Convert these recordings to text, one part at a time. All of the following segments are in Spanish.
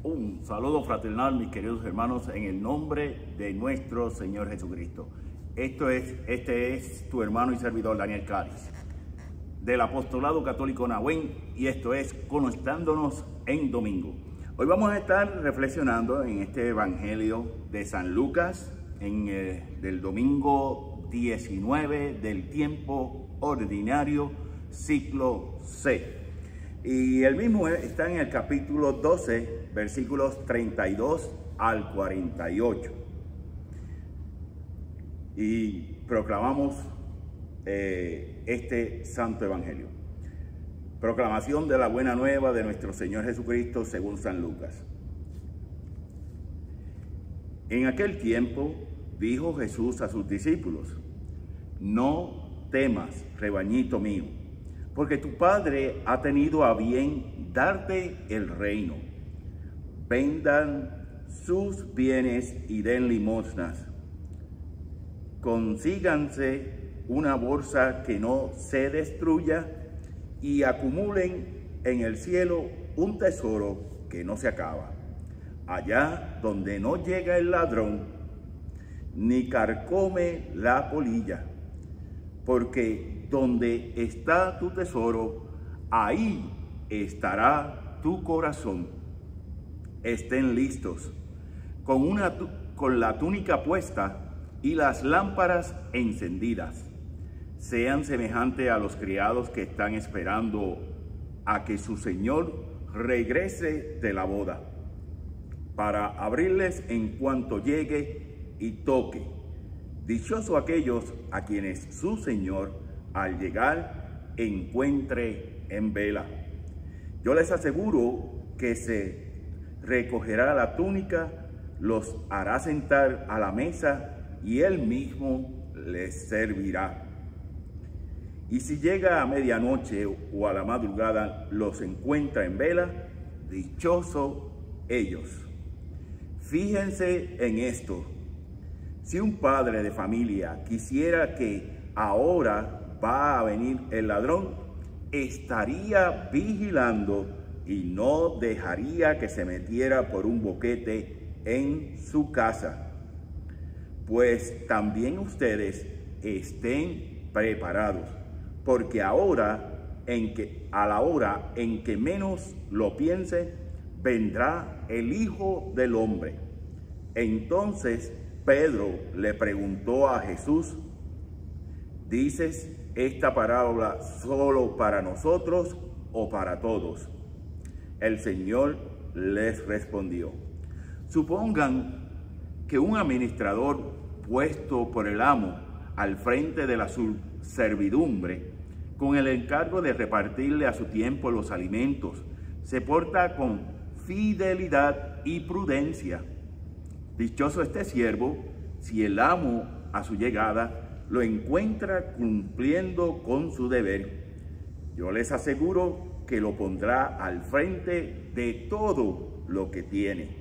Un saludo fraternal, mis queridos hermanos, en el nombre de nuestro Señor Jesucristo. Este es tu hermano y servidor Daniel Cáliz, del Apostolado Católico Nahuén, y esto es Conectándonos en Domingo. Hoy vamos a estar reflexionando en este Evangelio de San Lucas, del domingo 19 del tiempo ordinario, ciclo C. Y el mismo está en el capítulo 12, versículos 32 al 48. Y proclamamos este santo evangelio. Proclamación de la buena nueva de nuestro Señor Jesucristo según San Lucas. En aquel tiempo dijo Jesús a sus discípulos: no temas, rebañito mío, porque tu Padre ha tenido a bien darte el reino. Vendan sus bienes y den limosnas. Consíganse una bolsa que no se destruya y acumulen en el cielo un tesoro que no se acaba, allá donde no llega el ladrón ni carcome la polilla, porque donde está tu tesoro, ahí estará tu corazón. Estén listos, con la túnica puesta y las lámparas encendidas. Sean semejantes a los criados que están esperando a que su señor regrese de la boda, para abrirles en cuanto llegue y toque. Dichosos aquellos a quienes su señor al llegar encuentre en vela. Yo les aseguro que se recogerá la túnica, los hará sentar a la mesa y él mismo les servirá. Y si llega a medianoche o a la madrugada los encuentra en vela, dichosos ellos. Fíjense en esto: si un padre de familia quisiera que ahora va a venir el ladrón, estaría vigilando y no dejaría que se metiera por un boquete en su casa. Pues también ustedes estén preparados, porque a la hora en que menos lo piense, vendrá el Hijo del Hombre. Entonces Pedro le preguntó a Jesús: ¿dices esta parábola solo para nosotros o para todos? El Señor les respondió: supongan que un administrador puesto por el amo al frente de la servidumbre, con el encargo de repartirle a su tiempo los alimentos, se porta con fidelidad y prudencia. Dichoso este siervo si el amo a su llegada lo encuentra cumpliendo con su deber. Yo les aseguro que lo pondrá al frente de todo lo que tiene.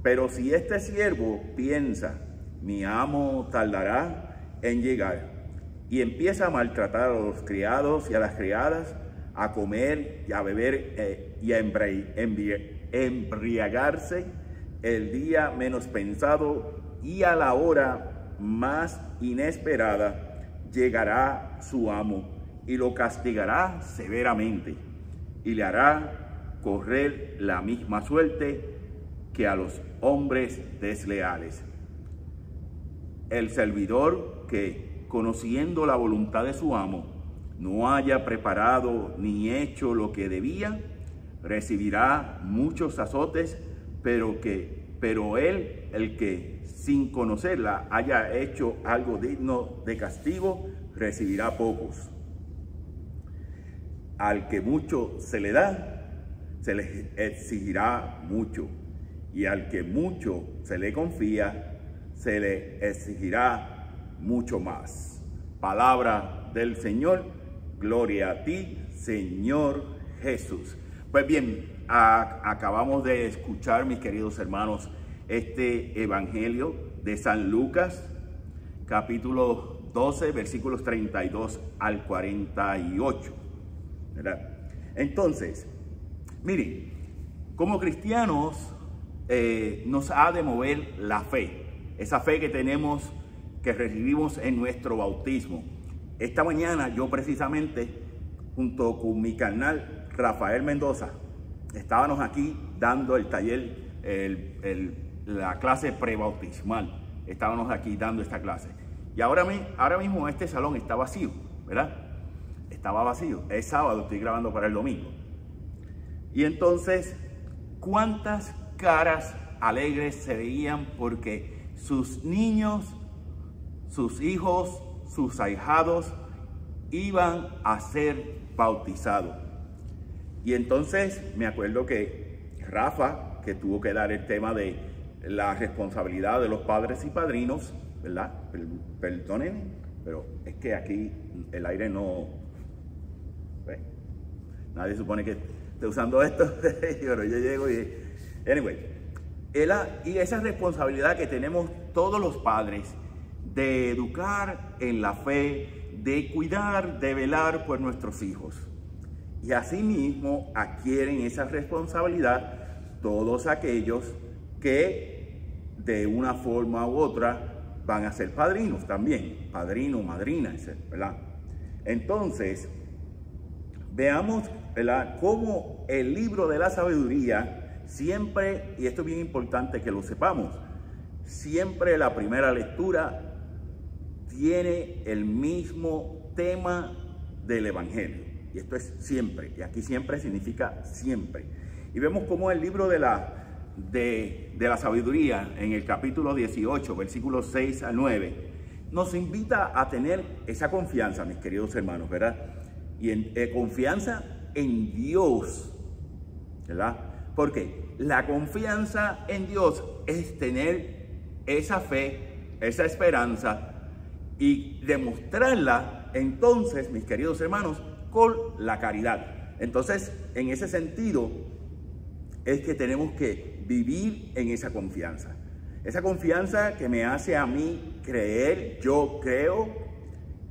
Pero si este siervo piensa: mi amo tardará en llegar, y empieza a maltratar a los criados y a las criadas, a comer y a beber y a embriagarse el día menos pensado, y a la hora más inesperada llegará su amo y lo castigará severamente y le hará correr la misma suerte que a los hombres desleales. El servidor que, conociendo la voluntad de su amo, no haya preparado ni hecho lo que debía, recibirá muchos azotes, pero él, el que sin conocerla haya hecho algo digno de castigo, recibirá pocos. Al que mucho se le da, se le exigirá mucho, y al que mucho se le confía, se le exigirá mucho más. Palabra del Señor. Gloria a ti, Señor Jesús. Pues bien, acabamos de escuchar, mis queridos hermanos, este evangelio de San Lucas, capítulo 12, versículos 32 al 48, ¿verdad? Entonces, miren, Como cristianos nos ha de mover la fe, esa fe que tenemos, que recibimos en nuestro bautismo. Esta mañana yo precisamente, junto con mi carnal Rafael Mendoza, estábamos aquí dando el taller, la clase prebautismal. Estábamos aquí dando esta clase. Y ahora mismo este salón está vacío, ¿verdad? Estaba vacío. Es sábado, estoy grabando para el domingo. Y entonces, ¿cuántas caras alegres se veían porque sus niños, sus hijos, sus ahijados iban a ser bautizados? Y entonces me acuerdo que Rafa, que tuvo que dar el tema de la responsabilidad de los padres y padrinos, ¿verdad? Perdónenme, pero es que aquí el aire no... nadie supone que esté usando esto, pero yo llego y... Anyway, y esa responsabilidad que tenemos todos los padres de educar en la fe, de cuidar, de velar por nuestros hijos. Y asimismo adquieren esa responsabilidad todos aquellos que de una forma u otra van a ser padrinos también, padrino, madrina, ¿verdad? Entonces, veamos, ¿verdad?, cómo el libro de la sabiduría siempre, y esto es bien importante que lo sepamos, siempre la primera lectura tiene el mismo tema del Evangelio. Y esto es siempre, y aquí siempre significa siempre. Y vemos cómo el libro de la sabiduría, en el capítulo 18, versículos 6 a 9, nos invita a tener esa confianza, mis queridos hermanos, ¿verdad? Y confianza en Dios, ¿verdad? Porque la confianza en Dios es tener esa fe, esa esperanza, y demostrarla entonces, mis queridos hermanos, con la caridad. Entonces, en ese sentido, es que tenemos que vivir en esa confianza. Esa confianza que me hace a mí creer, yo creo,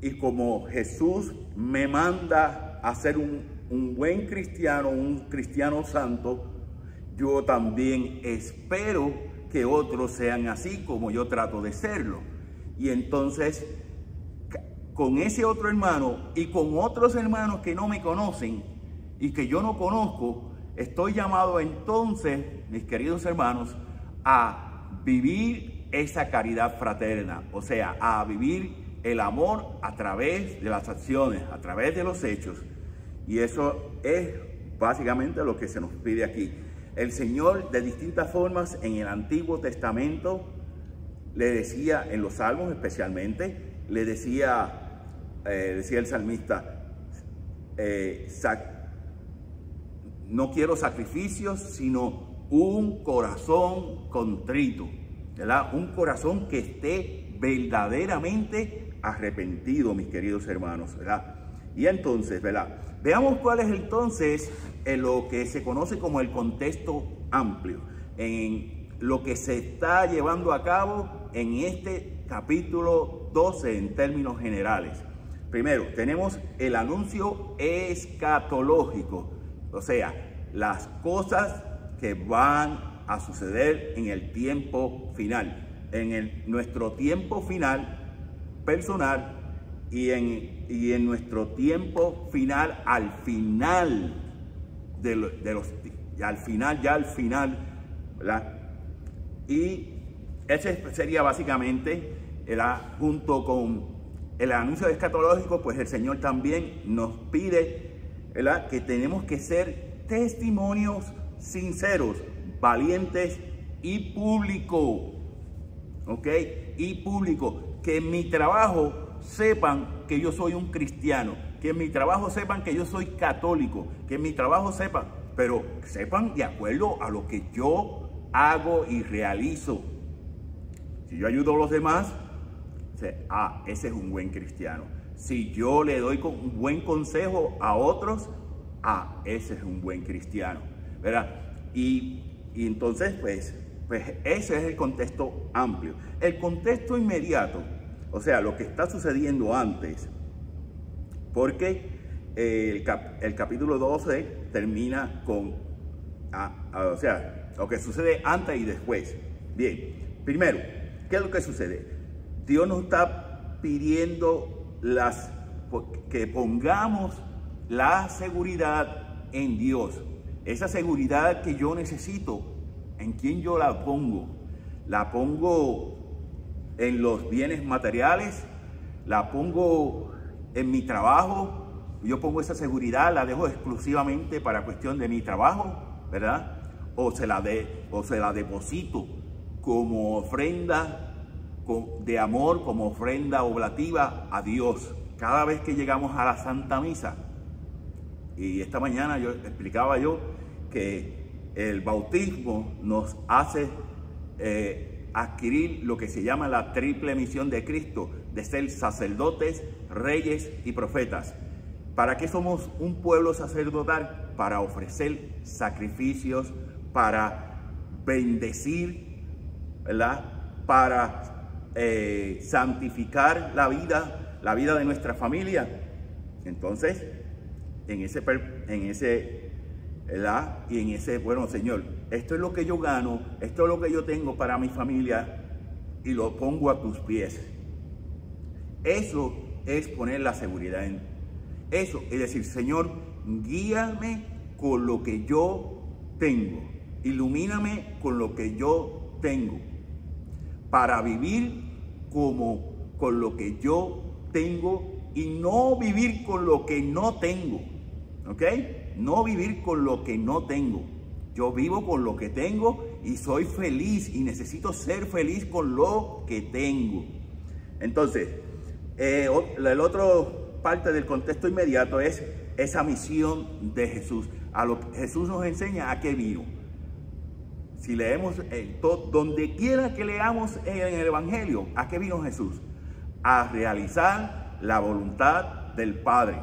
y como Jesús me manda a ser un buen cristiano, un cristiano santo, yo también espero que otros sean así como yo trato de serlo. Y entonces, con ese otro hermano y con otros hermanos que no me conocen y que yo no conozco, estoy llamado entonces, mis queridos hermanos, a vivir esa caridad fraterna, o sea, a vivir el amor a través de las acciones, a través de los hechos. Y eso es básicamente lo que se nos pide aquí. El Señor, de distintas formas, en el Antiguo Testamento, le decía, en los Salmos especialmente, le decía el salmista, no quiero sacrificios, sino un corazón contrito, ¿verdad? Un corazón que esté verdaderamente arrepentido, mis queridos hermanos, ¿verdad? Y entonces, ¿verdad? Veamos cuál es entonces lo que se conoce como el contexto amplio, en lo que se está llevando a cabo en este capítulo 12 en términos generales. Primero, tenemos el anuncio escatológico, o sea, las cosas que van a suceder en el tiempo final, nuestro tiempo final personal y en nuestro tiempo final al final al final, ¿verdad? Y ese sería básicamente, junto con el anuncio escatológico, pues el Señor también nos pide, ¿verdad?, que tenemos que ser testimonios sinceros, valientes y público, ¿ok? Y público, que en mi trabajo sepan que yo soy un cristiano, que en mi trabajo sepan que yo soy católico, que en mi trabajo sepan, pero sepan de acuerdo a lo que yo hago y realizo. Si yo ayudo a los demás, ese es un buen cristiano. Si yo le doy un buen consejo a otros, ese es un buen cristiano, ¿verdad? Y entonces, pues ese es el contexto amplio. El contexto inmediato, o sea, lo que está sucediendo antes, porque el capítulo 12 termina con o sea, lo que sucede antes y después. Bien, primero, ¿qué es lo que sucede? Dios nos está pidiendo que pongamos la seguridad en Dios. Esa seguridad que yo necesito, ¿en quién yo la pongo? La pongo en los bienes materiales, la pongo en mi trabajo. Yo pongo esa seguridad, la dejo exclusivamente para cuestión de mi trabajo, ¿verdad? O se la deposito como ofrenda de amor, como ofrenda oblativa a Dios. Cada vez que llegamos a la Santa Misa, y esta mañana explicaba que el bautismo nos hace adquirir lo que se llama la triple misión de Cristo, de ser sacerdotes, reyes y profetas. ¿Para qué somos un pueblo sacerdotal? Para ofrecer sacrificios, para bendecir, ¿verdad? Para santificar la vida de nuestra familia. Entonces, ¿verdad? Y en ese, bueno, Señor, esto es lo que yo gano, esto es lo que yo tengo para mi familia y lo pongo a tus pies. Eso es poner la seguridad en eso, es decir, Señor, guíame con lo que yo tengo, ilumíname con lo que yo tengo, para vivir con lo que yo tengo y no vivir con lo que no tengo, ¿ok? No vivir con lo que no tengo. Yo vivo con lo que tengo y soy feliz y necesito ser feliz con lo que tengo. Entonces, la otra parte del contexto inmediato es esa misión de Jesús. Jesús nos enseña a qué vino. Si leemos, donde quiera que leamos en el Evangelio, ¿a qué vino Jesús? A realizar la voluntad del Padre,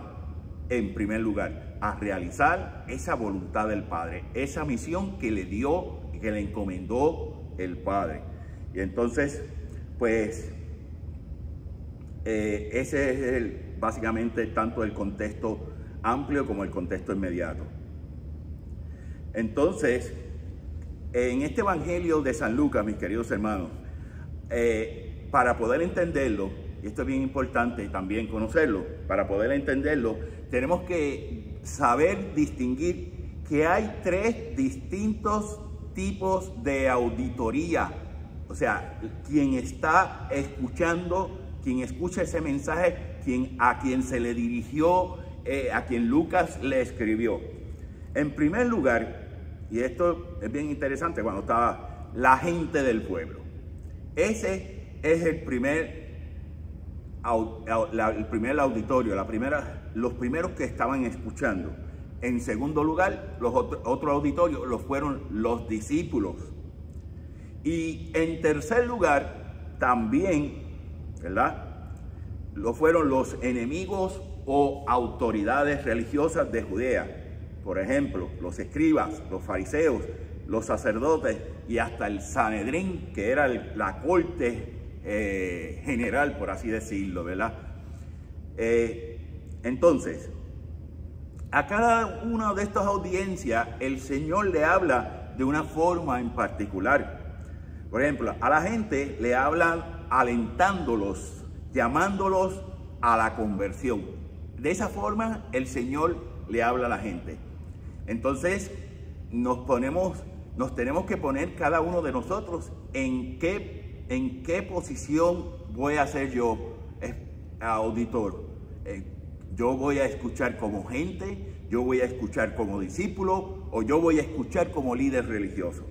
en primer lugar. A realizar esa voluntad del Padre, esa misión que le dio y que le encomendó el Padre. Y entonces, pues, ese es básicamente tanto el contexto amplio como el contexto inmediato. Entonces, en este Evangelio de San Lucas, mis queridos hermanos, para poder entenderlo, y esto es bien importante también conocerlo, para poder entenderlo, tenemos que saber distinguir que hay tres distintos tipos de auditoría. O sea, quien está escuchando, quien escucha ese mensaje, a quien se le dirigió, a quien Lucas le escribió. En primer lugar, y esto es bien interesante, cuando estaba la gente del pueblo. Ese es el primer auditorio, los primeros que estaban escuchando. En segundo lugar, otro auditorio los fueron los discípulos. Y en tercer lugar, también, ¿verdad?, lo fueron los enemigos o autoridades religiosas de Judea. Por ejemplo, los escribas, los fariseos, los sacerdotes y hasta el Sanedrín, que era la corte general, por así decirlo, ¿verdad? Entonces, a cada una de estas audiencias, el Señor le habla de una forma en particular. Por ejemplo, a la gente le hablan alentándolos, llamándolos a la conversión. De esa forma, el Señor le habla a la gente. Entonces, nos tenemos que poner cada uno de nosotros en qué posición voy a ser yo auditor. Yo voy a escuchar como gente, yo voy a escuchar como discípulo o yo voy a escuchar como líder religioso,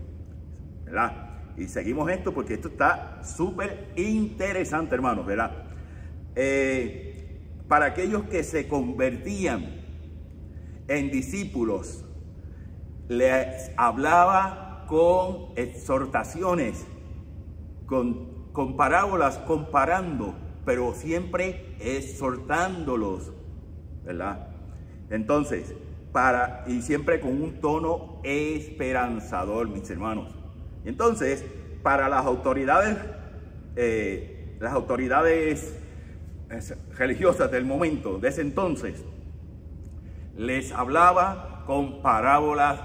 ¿verdad? Y seguimos esto porque esto está súper interesante, hermanos, ¿verdad? Para aquellos que se convertían en discípulos, les hablaba con exhortaciones, con parábolas, comparando, pero siempre exhortándolos, ¿verdad? Entonces, y siempre con un tono esperanzador, mis hermanos. Entonces, para las autoridades religiosas del momento, de ese entonces, les hablaba con parábolas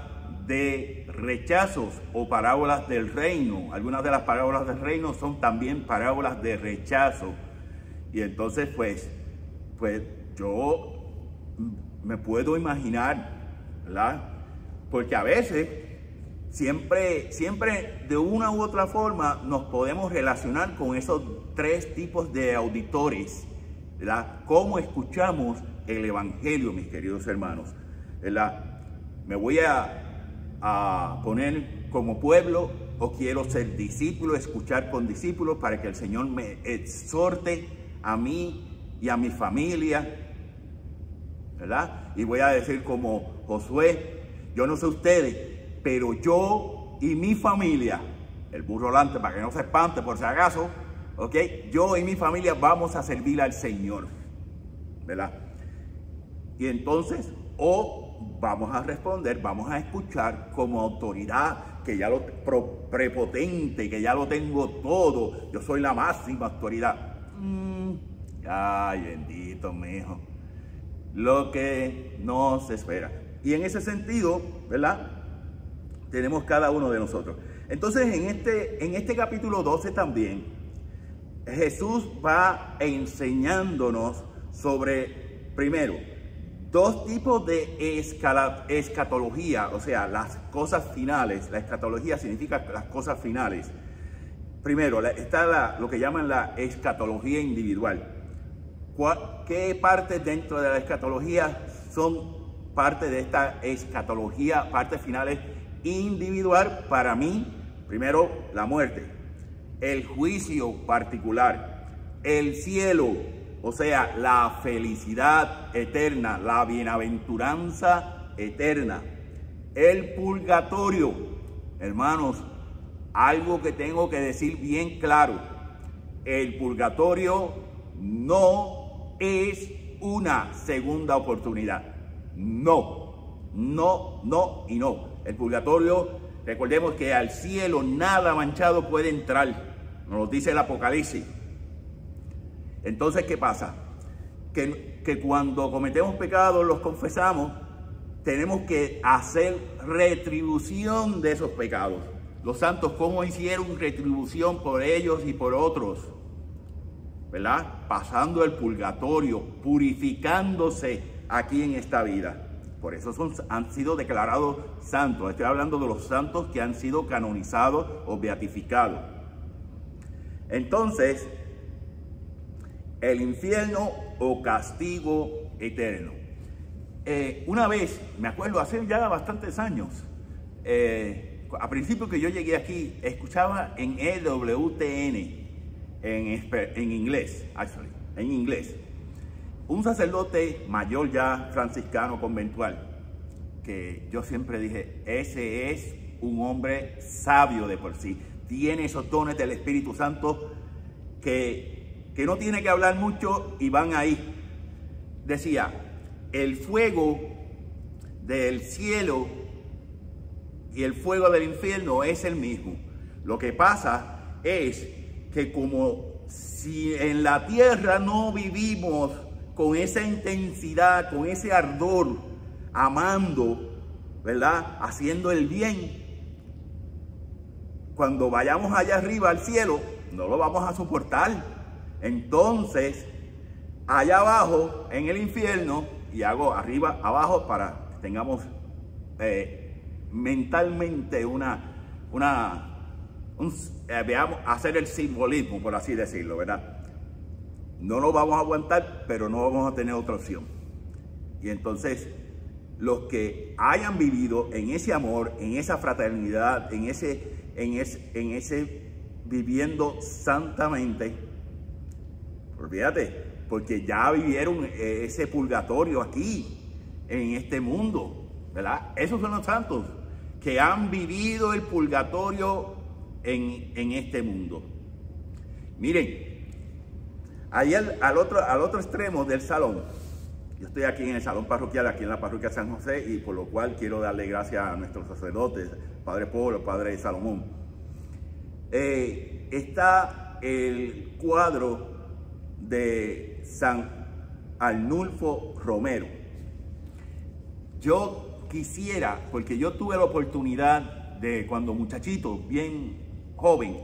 de rechazos o parábolas del reino. Algunas de las parábolas del reino son también parábolas de rechazo. Y entonces pues yo me puedo imaginar, ¿verdad? Porque a veces siempre de una u otra forma nos podemos relacionar con esos tres tipos de auditores, ¿verdad? ¿Cómo escuchamos el evangelio, mis queridos hermanos? ¿Verdad? ¿Me voy a poner como pueblo o quiero ser discípulo, escuchar con discípulos para que el Señor me exhorte a mí y a mi familia? ¿Verdad? Y voy a decir como Josué, yo no sé ustedes, pero yo y mi familia, el burro delante para que no se espante por si acaso, ¿ok? Yo y mi familia vamos a servir al Señor, ¿verdad? Y entonces, vamos a responder, vamos a escuchar como autoridad, que ya lo prepotente, que ya lo tengo todo, yo soy la máxima autoridad. Ay, bendito mijo, lo que nos espera. Y en ese sentido, ¿verdad? Tenemos cada uno de nosotros. Entonces, en este capítulo 12 también, Jesús va enseñándonos sobre, primero, dos tipos de escatología, o sea, las cosas finales. La escatología significa las cosas finales. Primero, está lo que llaman la escatología individual. ¿Qué partes dentro de la escatología son parte de esta escatología, partes finales individual? Para mí, primero, la muerte, el juicio particular, el cielo, o sea, la felicidad eterna, la bienaventuranza eterna, el purgatorio. Hermanos, algo que tengo que decir bien claro: el purgatorio no es una segunda oportunidad. No, no, no y no. El purgatorio, recordemos que al cielo nada manchado puede entrar, nos lo dice el Apocalipsis. Entonces, ¿qué pasa? Que cuando cometemos pecados, los confesamos, tenemos que hacer retribución de esos pecados. Los santos, ¿cómo hicieron retribución por ellos y por otros? ¿Verdad? Pasando el purgatorio, purificándose aquí en esta vida. Por eso han sido declarados santos. Estoy hablando de los santos que han sido canonizados o beatificados. Entonces, el infierno o castigo eterno. Una vez, me acuerdo, hace ya bastantes años, a principio que yo llegué aquí, escuchaba en EWTN, en inglés, en inglés, un sacerdote mayor ya, franciscano conventual, que yo siempre dije, ese es un hombre sabio de por sí, tiene esos dones del Espíritu Santo que no tiene que hablar mucho y van ahí. Decía, el fuego del cielo y el fuego del infierno es el mismo. Lo que pasa es que como si en la tierra no vivimos con esa intensidad, con ese ardor, amando, ¿verdad? Haciendo el bien, cuando vayamos allá arriba al cielo, no lo vamos a soportar. Entonces, allá abajo, en el infierno, y hago arriba, abajo, para que tengamos mentalmente veamos, hacer el simbolismo, por así decirlo, ¿verdad? No lo vamos a aguantar, pero no vamos a tener otra opción. Y entonces, los que hayan vivido en ese amor, en esa fraternidad, en ese viviendo santamente, olvídate, porque ya vivieron ese purgatorio aquí, en este mundo, ¿verdad? Esos son los santos que han vivido el purgatorio en este mundo. Miren, ahí al otro extremo del salón, yo estoy aquí en el salón parroquial, aquí en la parroquia San José, y por lo cual quiero darle gracias a nuestros sacerdotes, Padre Polo, Padre Salomón. Está el cuadro de San Arnulfo Romero. Yo quisiera, porque yo tuve la oportunidad de cuando muchachito, bien joven,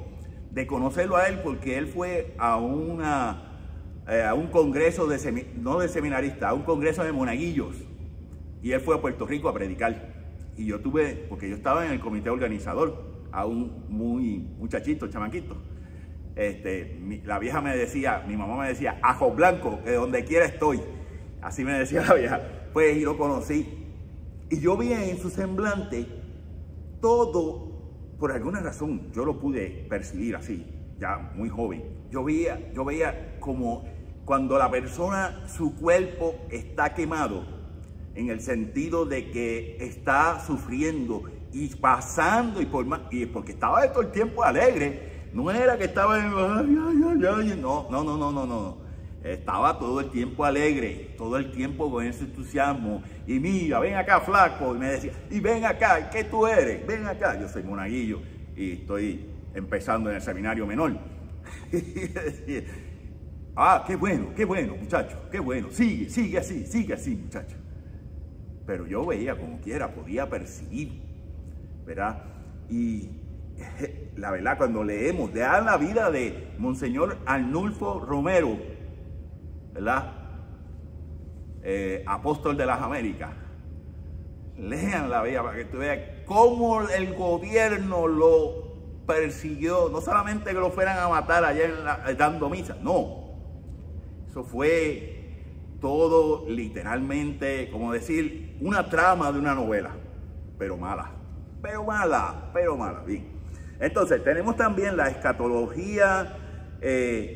de conocerlo a él, porque él fue a un congreso no de seminaristas, a un congreso de monaguillos, y él fue a Puerto Rico a predicar. Y yo porque yo estaba en el comité organizador, aún muy muchachito, chamaquito. La vieja me decía, mi mamá me decía, ajo blanco, que donde quiera estoy. Así me decía la vieja. Pues y lo conocí. Y yo vi en su semblante todo, por alguna razón, yo lo pude percibir así, ya muy joven. Yo veía como cuando la persona, su cuerpo está quemado, en el sentido de que está sufriendo y pasando, y porque estaba de todo el tiempo alegre. No era que estaba no. Estaba todo el tiempo alegre, todo el tiempo con ese entusiasmo. Y mira, ven acá, flaco. Y me decía, y ven acá, ¿qué tú eres? Ven acá. Yo soy monaguillo y estoy empezando en el seminario menor. Ah, qué bueno, muchacho, qué bueno. Sigue así, muchacho. Pero yo veía como quiera, podía percibir, ¿verdad? Y la verdad, cuando leemos de la vida de Monseñor Arnulfo Romero, ¿verdad? Apóstol de las Américas, lean la vida para que tú veas cómo el gobierno lo persiguió. No solamente que lo fueran a matar allá dando misa, no. Eso fue todo literalmente, como decir, una trama de una novela, pero mala, bien. Entonces, tenemos también la escatología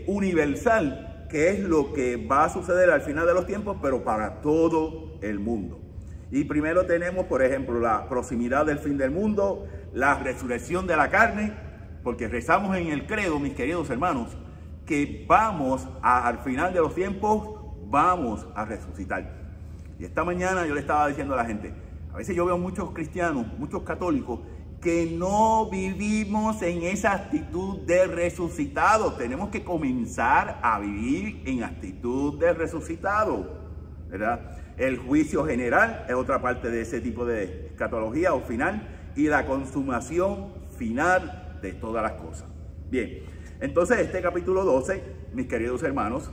universal, que es lo que va a suceder al final de los tiempos, pero para todo el mundo. Y primero tenemos, por ejemplo, la proximidad del fin del mundo, la resurrección de la carne, porque rezamos en el credo, mis queridos hermanos, que al final de los tiempos, vamos a resucitar. Y esta mañana yo le estaba diciendo a la gente, a veces yo veo muchos cristianos, muchos católicos, que no vivimos en esa actitud de resucitado. Tenemos que comenzar a vivir en actitud de resucitado, ¿verdad? El juicio general es otra parte de ese tipo de escatología o final, y la consumación final de todas las cosas. Bien, entonces este capítulo 12, mis queridos hermanos,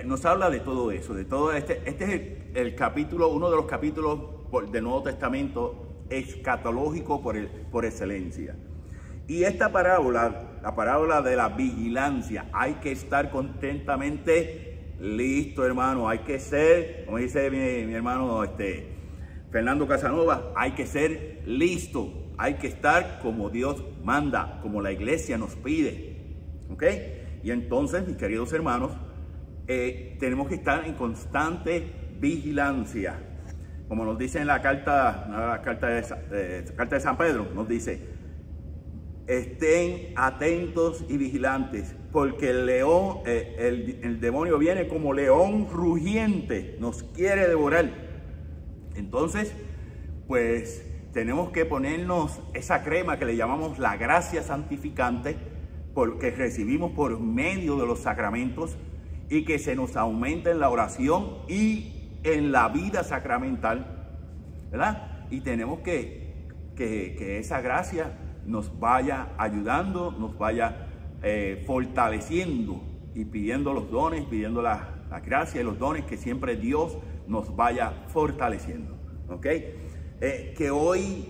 nos habla de todo eso, de todo este es el capítulo, uno de los capítulos del Nuevo Testamento escatológico por excelencia. Y esta parábola, la parábola de la vigilancia, hay que estar constantemente listo, hermano. Hay que ser, como dice mi hermano Fernando Casanova, hay que ser listo. Hay que estar como Dios manda, como la iglesia nos pide. ¿Ok? Y entonces, mis queridos hermanos, tenemos que estar en constante vigilancia. Como nos dice en la carta de San Pedro, nos dice, estén atentos y vigilantes, porque el león, el demonio viene como león rugiente, nos quiere devorar. Entonces, pues tenemos que ponernos esa crema que le llamamos la gracia santificante, porque recibimos por medio de los sacramentos, y que se nos aumente en la oración y en la vida sacramental, ¿verdad? Y tenemos que esa gracia nos vaya ayudando, nos vaya fortaleciendo, y pidiendo los dones, pidiendo la gracia y los dones, que siempre Dios nos vaya fortaleciendo. ¿Ok? Que hoy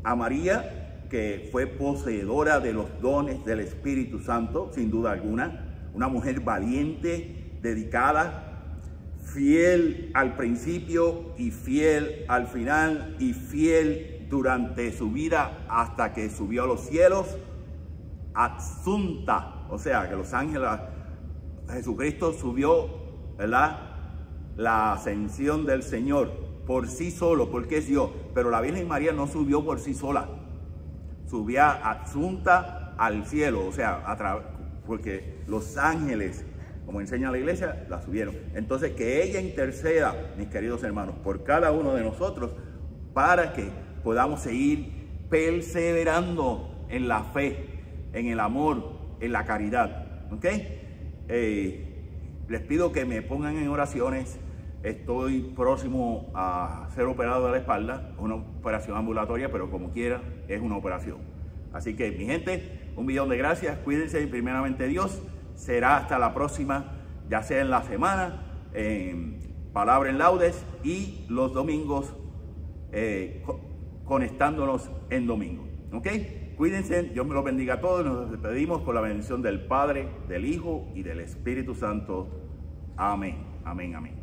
a María, que fue poseedora de los dones del Espíritu Santo, sin duda alguna, una mujer valiente, dedicada, fiel al principio y fiel al final, y fiel durante su vida hasta que subió a los cielos, adsunta, o sea, que los ángeles, Jesucristo subió, ¿verdad? La ascensión del Señor por sí solo, porque es Dios, pero la Virgen María no subió por sí sola, subía adsunta al cielo, o sea, porque los ángeles, como enseña la iglesia, la subieron. Entonces, que ella interceda, mis queridos hermanos, por cada uno de nosotros, para que podamos seguir perseverando en la fe, en el amor, en la caridad. ¿Ok? Les pido que me pongan en oraciones Estoy próximo a ser operado de la espalda, una operación ambulatoria, pero como quiera, es una operación. Así que, mi gente, 1.000.000 de gracias, cuídense y primeramente Dios. Será hasta la próxima, ya sea en la semana, en Palabra en Laudes y los domingos, conectándonos en domingo. ¿Ok? Cuídense, Dios me los bendiga a todos. Nos despedimos con la bendición del Padre, del Hijo y del Espíritu Santo. Amén, amén, amén.